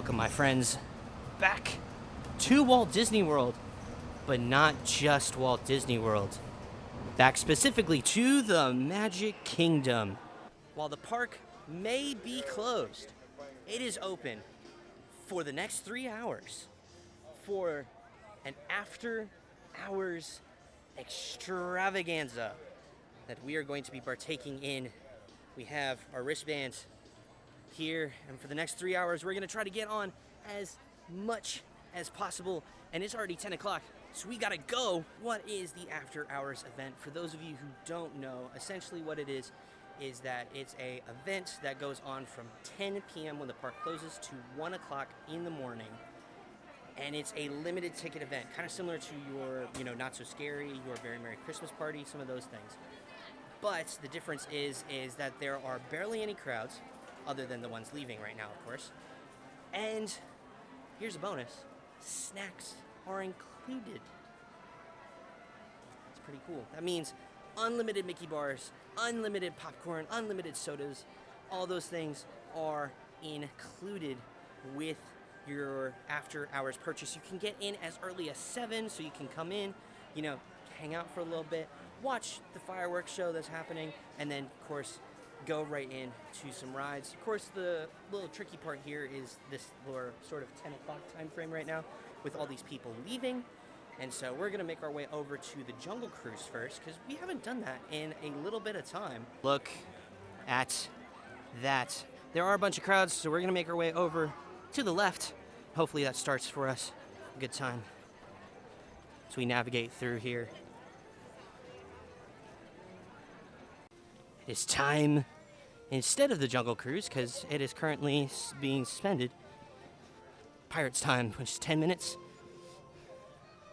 Welcome, my friends, back to Walt Disney World, but not just Walt Disney World. Back specifically to the Magic Kingdom. While the park may be closed, it is open for the next 3 hours for an after-hours extravaganza that we are going to be partaking in. We have our wristbands here, and for the next 3 hours, we're going to try to get on as much as possible, and it's already 10 o'clock, so we gotta go. What is the after hours event? For those of you who don't know, essentially what it is that it's a event that goes on from 10 p.m. when the park closes to 1 o'clock in the morning, and it's a limited ticket event, kind of similar to your, Not So Scary, your Very Merry Christmas Party, some of those things. But the difference is that there are barely any crowds, other than the ones leaving right now, of course. And here's a bonus. Snacks are included. It's pretty cool. That means unlimited Mickey bars, unlimited popcorn, unlimited sodas. All those things are included with your after hours purchase. You can get in as early as 7, so you can come in, hang out for a little bit, watch the fireworks show that's happening, and then, of course, go right in to some rides. Of course, the little tricky part here is this sort of 10 o'clock time frame right now with all these people leaving. And so we're going to make our way over to the Jungle Cruise first, because we haven't done that in a little bit of time. Look at that. There are a bunch of crowds, so we're going to make our way over to the left. Hopefully that starts for us a good time as we navigate through here. It is time, instead of the Jungle Cruise, because it is currently being suspended, Pirates time, which is 10 minutes.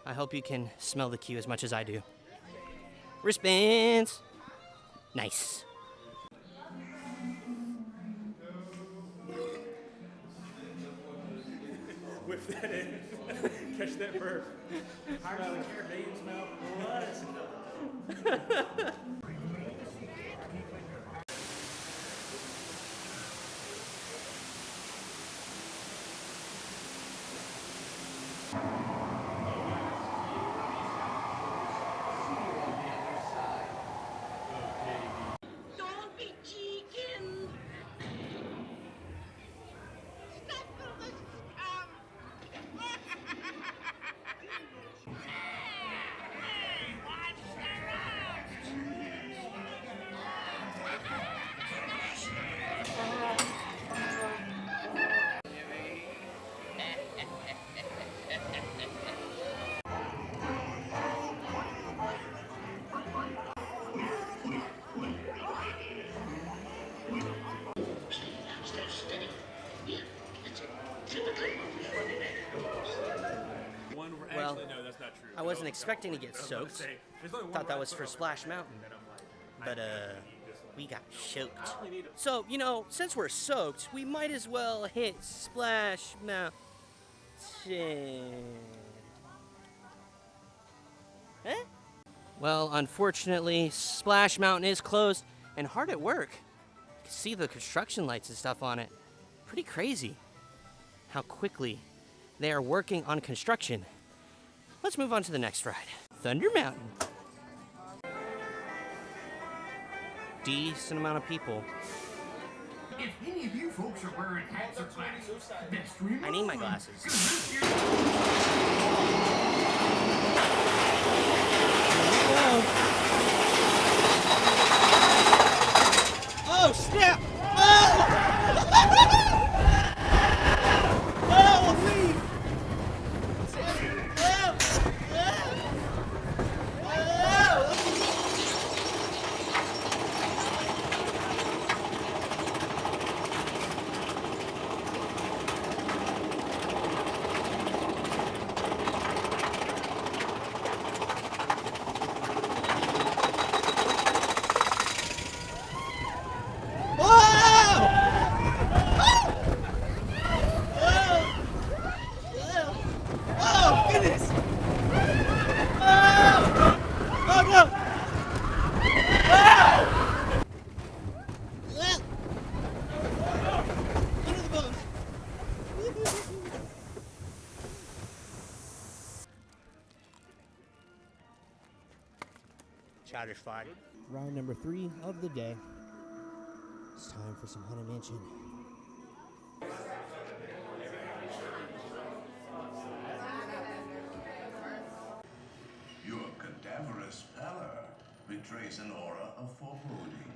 I hope you can smell the queue as much as I do. Wristbands! Nice. Whip that in. Catch that burp. Smell the Caribbean smell. What? Well, no, that's not true. I wasn't expecting to get soaked. Thought that was for Splash Mountain. But, we got soaked. So, since we're soaked, we might as well hit Splash Mountain. Huh? Well, unfortunately, Splash Mountain is closed and hard at work. You can see the construction lights and stuff on it. Pretty crazy how quickly they are working on construction. Let's move on to the next ride. Thunder Mountain. Decent amount of people. If any of you folks are wearing hats or glasses, best remove I need my glasses. Oh, snap! satisfied. Ride number 3 of the day. It's time for some Haunted Mansion. Your cadaverous pallor betrays an aura of foreboding,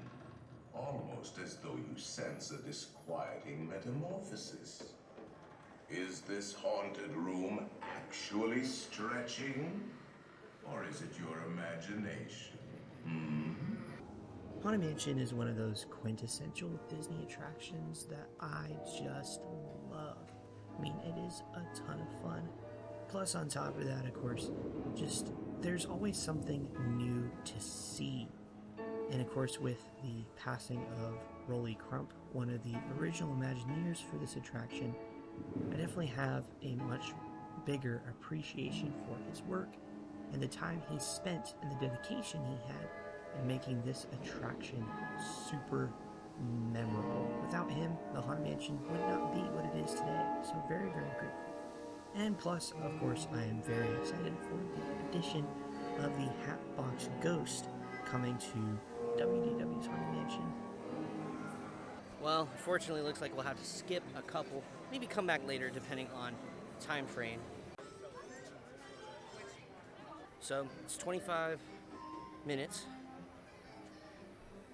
almost as though you sense a disquieting metamorphosis. Is this haunted room actually stretching, or is it your imagination? Haunted Mansion is one of those quintessential Disney attractions that I just love. I mean, it is a ton of fun. Plus, on top of that, of course, just there's always something new to see. And of course, with the passing of Rolly Crump, one of the original Imagineers for this attraction, I definitely have a much bigger appreciation for his work and the time he spent and the dedication he had in making this attraction super memorable. Without him, the Haunted Mansion would not be what it is today. So very, very grateful. And plus, of course, I am very excited for the addition of the Hatbox Ghost coming to WDW's Haunted Mansion. Well, unfortunately, it looks like we'll have to skip a couple, maybe come back later depending on time frame. So it's 25 minutes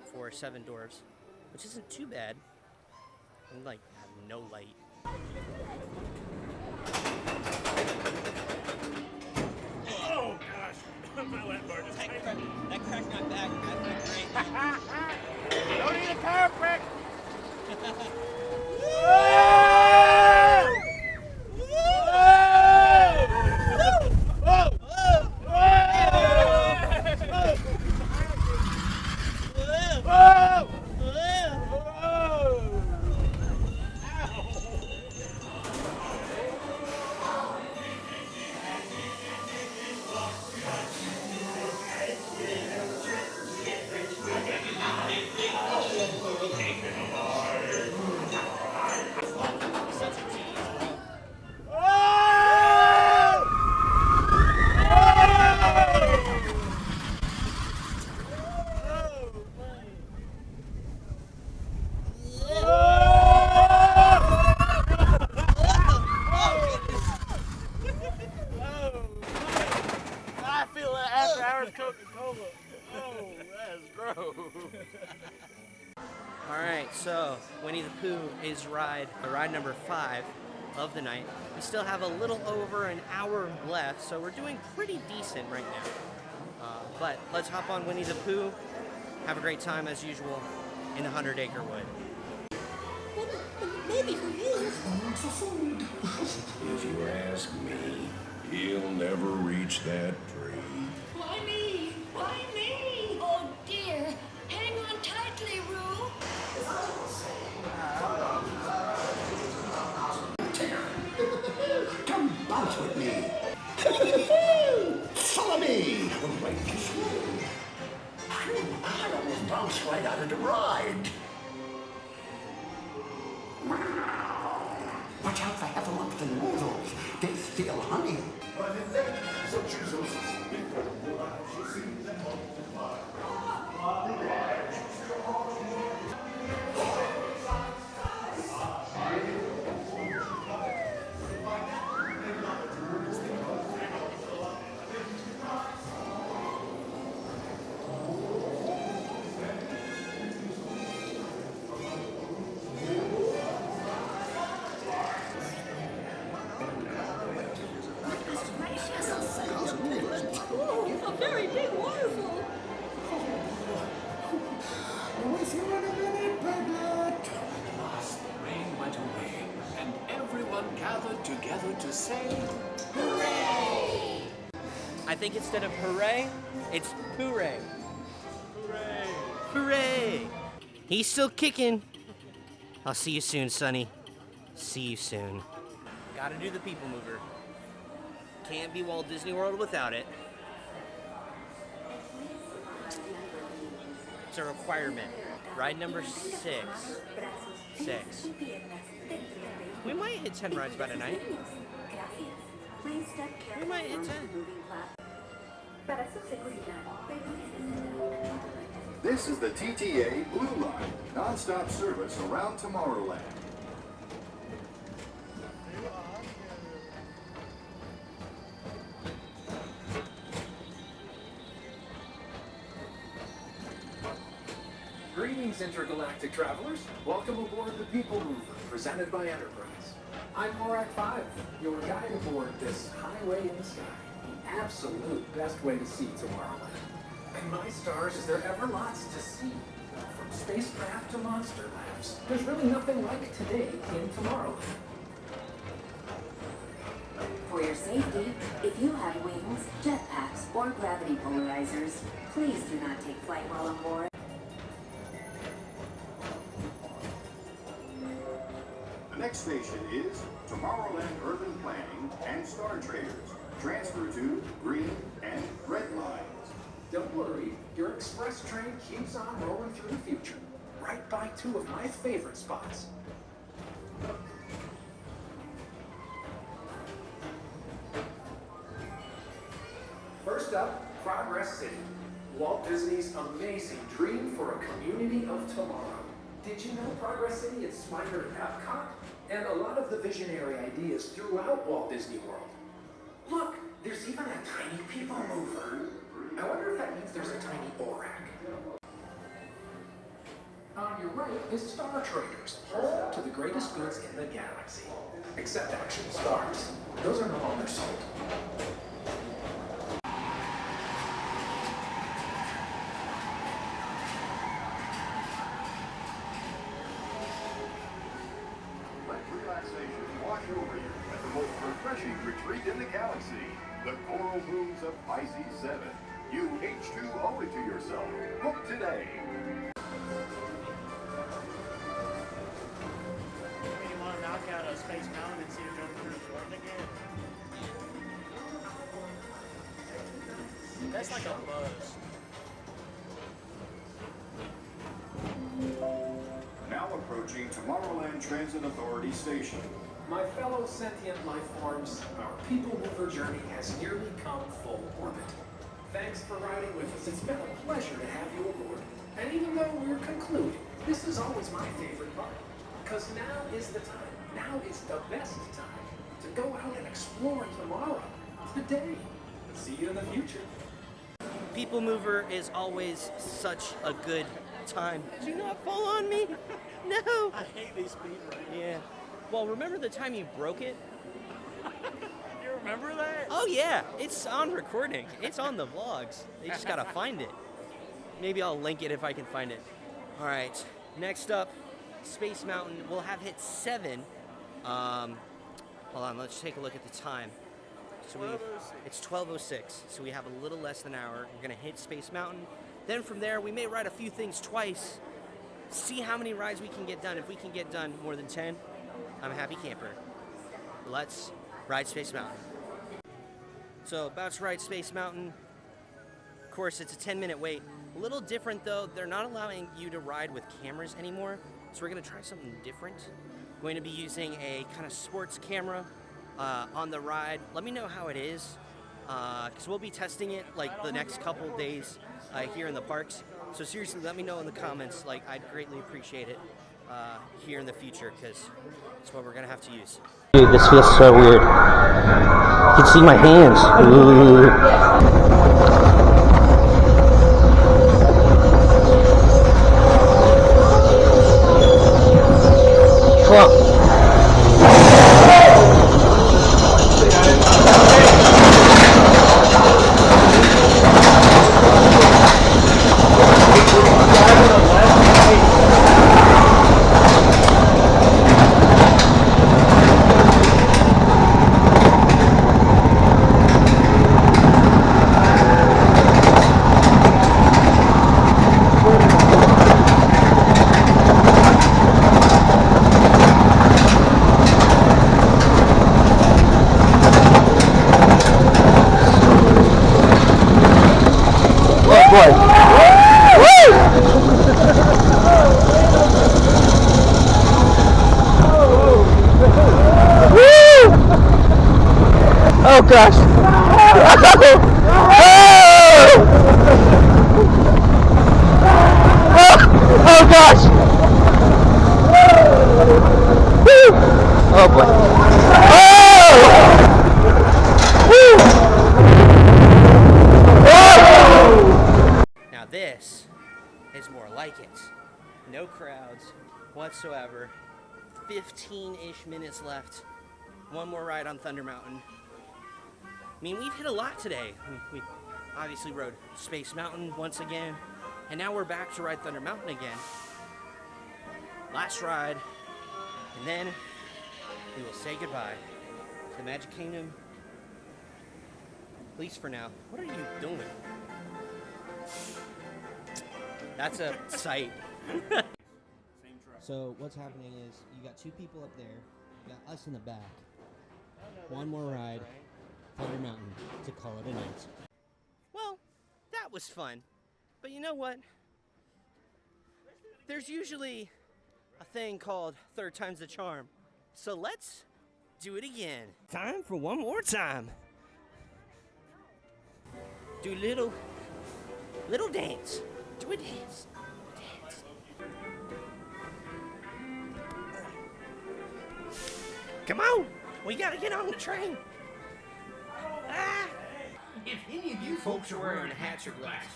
for 7 dwarves, which isn't too bad. We like have no light. Oh gosh, my lap bar just That cracked my back. I feel great. Don't eat a chiropractor. Alright, so Winnie the Pooh is ride number 5 of the night. We still have a little over an hour left, so we're doing pretty decent right now. But let's hop on Winnie the Pooh, have a great time as usual in the 100-acre wood. Maybe for you. If you ask me, he'll never reach that tree. Why me? Why me? Oh dear. Hang on tightly, Roo. Come bounce with me. Follow me. Right this way. Phew, I almost bounced right out of the ride. Watch out for heffalumps and noodles. They steal honey. Oh, a very big waterfall. With you in a minute, Piglet. Last the rain went away, and everyone gathered together to say, I think instead of hooray, it's hooray. Hooray! Hooray! He's still kicking. I'll see you soon, Sonny. See you soon. Gotta do the people mover. Can't be Walt Disney World without it. It's a requirement. Ride number 6. We might hit 10 rides by tonight. We might hit 10. Para su seguridad, permanece sentado. This is the TTA Blue Line, non-stop service around Tomorrowland. Greetings, intergalactic travelers. Welcome aboard the People Mover, presented by Enterprise. I'm Morak 5, your guide aboard this highway in the sky. The absolute best way to see Tomorrowland. And my stars, is there ever lots to see? From spacecraft to monster labs, there's really nothing like today in Tomorrowland. For your safety, if you have wings, jetpacks, or gravity polarizers, please do not take flight while on board. The next station is Tomorrowland Urban Planning and Star Traders. Transfer to green and red lines. Don't worry, your express train keeps on rolling through the future, right by two of my favorite spots. First up, Progress City, Walt Disney's amazing dream for a community of tomorrow. Did you know Progress City inspired Epcot and a lot of the visionary ideas throughout Walt Disney World? Look, there's even a tiny people mover. I wonder if that means there's a tiny Borak. On your right is Star Traders, home to the greatest goods in the galaxy. Except actual stars. Those are no longer sold. Let relaxation wash over you at the most refreshing retreat in the galaxy. The Coral Blooms of Pisces 7. You H2O it to yourself. Book today. You want to knock out a Space Mountain and see it jump through Jordan again? That's like a buzz. Now approaching Tomorrowland Transit Authority Station. My fellow sentient life forms, our People Mover journey has nearly come full orbit. Thanks for riding with us. It's been a pleasure to have you aboard. And even though we're concluding, this is always my favorite part. Because now is the time. Now is the best time to go out and explore tomorrow, today. See you in the future. People Mover is always such a good time. Did you not fall on me? No. I hate these speed races. Yeah. Well, remember the time you broke it? You remember that? Oh yeah, it's on recording. It's on the vlogs. They just gotta find it. Maybe I'll link it if I can find it. All right, next up, Space Mountain. We'll have hit 7. Hold on, let's take a look at the time. So it's 12:06, so we have a little less than an hour. We're gonna hit Space Mountain. Then from there, we may ride a few things twice. See how many rides we can get done. If we can get done more than 10, I'm a happy camper. Let's ride Space Mountain. So about to ride Space Mountain. Of course, it's a 10-minute wait. A little different though, they're not allowing you to ride with cameras anymore. So we're gonna try something different. Going to be using a kind of sports camera on the ride. Let me know how it is, because we'll be testing it like the next couple days here in the parks. So seriously, let me know in the comments. Like, I'd greatly appreciate it here in the future, because it's what we're gonna have to use. Dude, this feels so weird. You can see my hands. Trump. Oh gosh! Oh gosh! Woo! Oh boy. Oh! Now this is more like it. No crowds whatsoever. 15-ish minutes left. One more ride on Thunder Mountain. I mean, we've hit a lot today. We obviously rode Space Mountain once again, and now we're back to ride Thunder Mountain again. Last ride, and then we will say goodbye to the Magic Kingdom, at least for now. What are you doing? That's a sight. So what's happening is you got two people up there, you got us in the back. One more ride, Thunder Mountain, to call it a night. Well, that was fun. But you know what? There's usually a thing called third time's the charm. So let's do it again. Time for one more time. Do a little dance. Do a dance. Dance. Come on! We gotta get on the train! Ah! If any of you folks are wearing hats or glasses,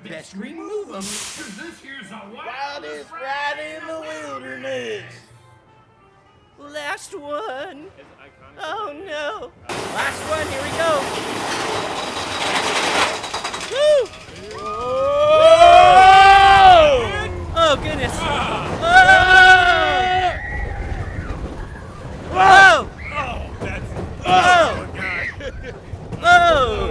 Best remove them. cause this here's a Wildest ride in the wilderness. Last one. Oh no. Last one, here we go. Woo! Oh goodness. Whoa! Oh, that's. Oh! God. Oh!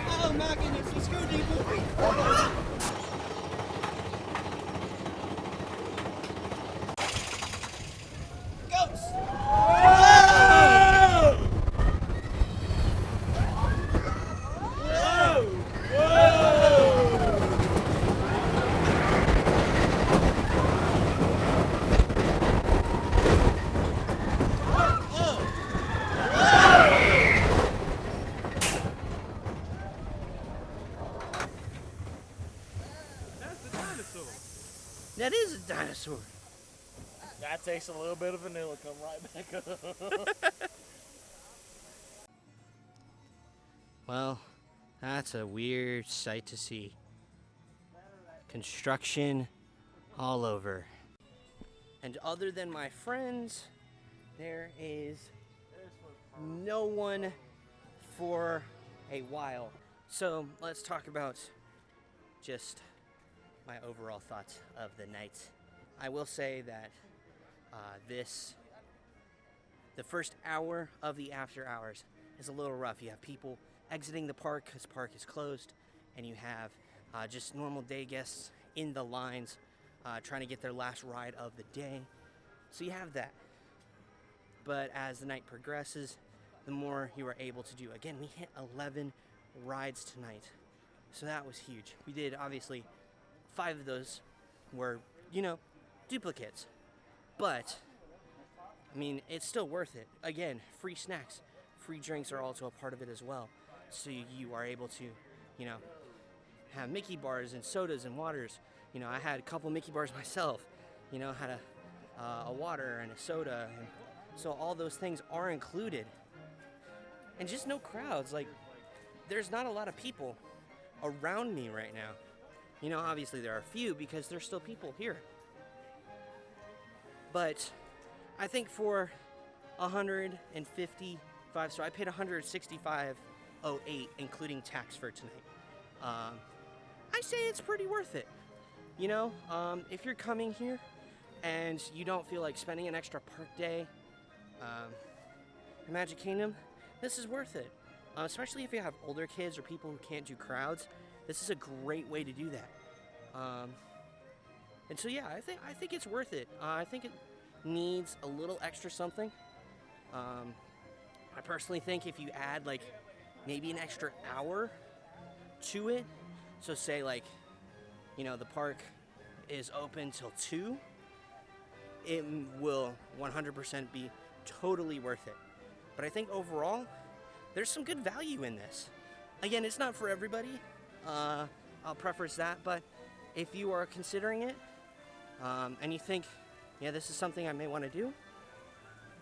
Oh my goodness, let's go deeper. Goats! That's the dinosaur. That is a dinosaur. That takes a little bit of vanilla, come right back up. Well, that's a weird sight to see. Construction all over. And other than my friends, there is no one for a while. So let's talk about just my overall thoughts of the night. I will say that the first hour of the after hours is a little rough. You have people exiting the park because park is closed, and you have just normal day guests in the lines trying to get their last ride of the day. So you have that. But as the night progresses, the more you are able to do. Again, we hit 11 rides tonight, so that was huge. We did, obviously, 5 of those were, duplicates. But, I mean, it's still worth it. Again, free snacks, free drinks are also a part of it as well. So you are able to, have Mickey bars and sodas and waters. I had a couple Mickey bars myself. Had a water and a soda. And so all those things are included. And just no crowds. Like, there's not a lot of people around me right now. Obviously there are a few because there's still people here. But I think for 155, so I paid $165.08 including tax for tonight. I say it's pretty worth it. If you're coming here and you don't feel like spending an extra park day in Magic Kingdom, this is worth it. Especially if you have older kids or people who can't do crowds, this is a great way to do that. And so yeah, I think it's worth it. I think it needs a little extra something. I personally think if you add like maybe an extra hour to it, so say like, the park is open till 2, it will 100% be totally worth it. But I think overall, there's some good value in this. Again, it's not for everybody. I'll preface that, but if you are considering it and you think, yeah, this is something I may want to do,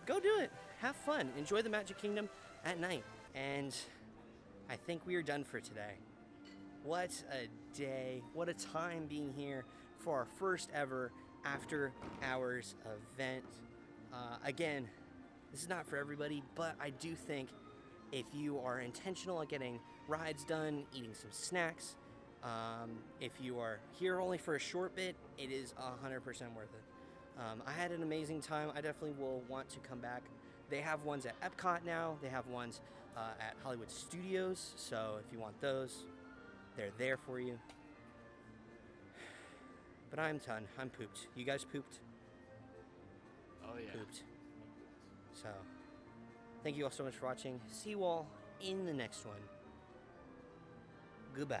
go do it. Have fun. Enjoy the Magic Kingdom at night. And I think we are done for today. What a day. What a time being here for our first ever after hours event. Again, this is not for everybody, but I do think if you are intentional at getting rides done, eating some snacks, if you are here only for a short bit, it is 100% worth it. I had an amazing time. I definitely will want to come back. They have ones at Epcot now. They have ones at Hollywood Studios. So if you want those, they're there for you. But I'm done. I'm pooped. You guys pooped? Oh, yeah. Pooped. So, thank you all so much for watching. See you all in the next one. Goodbye.